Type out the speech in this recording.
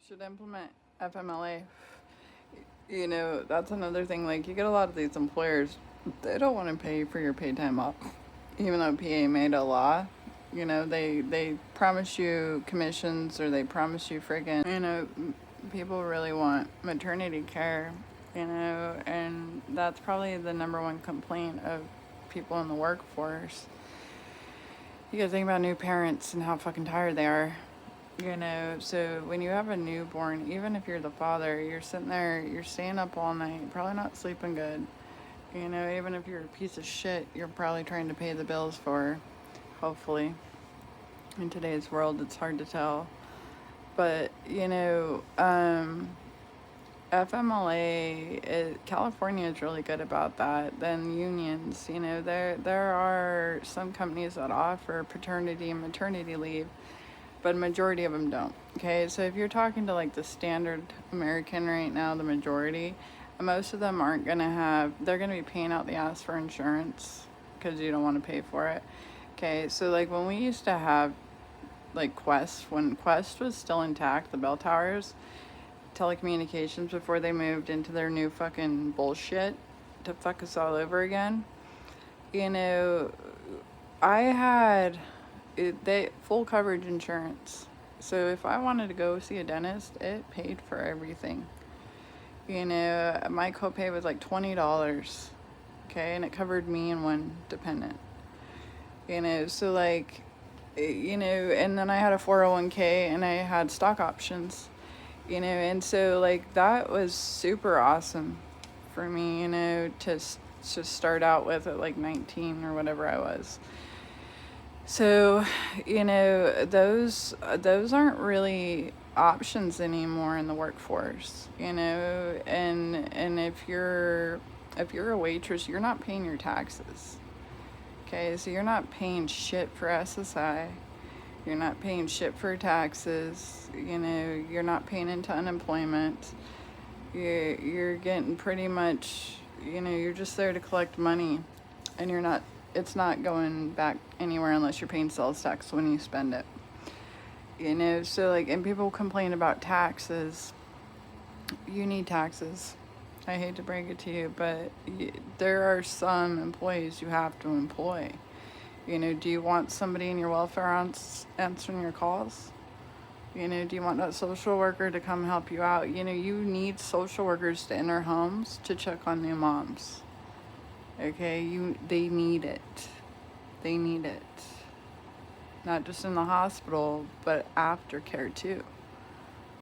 should implement FMLA. You know, that's another thing. Like, you get a lot of these employers, they don't want to pay for your paid time off, even though PA made a law. You know, they promise you commissions, or they promise you friggin', you know, people really want maternity care, you know, and that's probably the number one complaint of people in the workforce. You gotta think about new parents and how fucking tired they are. You know, so when you have a newborn, even if you're the father, you're sitting there, you're staying up all night, probably not sleeping good. You know, even if you're a piece of shit, you're probably trying to pay the bills for, hopefully. In today's world, it's hard to tell. But, you know, FMLA, California is really good about that. Then unions, you know, there are some companies that offer paternity and maternity leave, but a majority of them don't. Okay, so if you're talking to like the standard American right now, the majority, most of them aren't gonna have, they're gonna be paying out the ass for insurance because you don't want to pay for it. Okay, so like when we used to have like Quest, when Quest was still intact, the bell towers, telecommunications, before they moved into their new fucking bullshit to fuck us all over again, you know, I had they full coverage insurance. So if I wanted to go see a dentist, it paid for everything. You know, my copay was like $20. Okay, and it covered me and one dependent. You know, so like, you know, and then I had a 401k and I had stock options. You know, and so like that was super awesome for me, you know, to start out with at like 19 or whatever I was. So, you know, those aren't really options anymore in the workforce, you know, and if you're a waitress, you're not paying your taxes. Okay, so you're not paying shit for SSI. You're not paying shit for taxes. You know, you're not paying into unemployment. You're getting pretty much, you know, you're just there to collect money, and it's not going back anywhere unless you're paying sales tax when you spend it. You know, so like, and people complain about taxes. You need taxes. I hate to break it to you, but there are some employees you have to employ. You know, do you want somebody in your welfare answering your calls? You know, do you want that social worker to come help you out? You know, you need social workers to enter homes to check on new moms. Okay, they need it. They need it. Not just in the hospital, but aftercare too.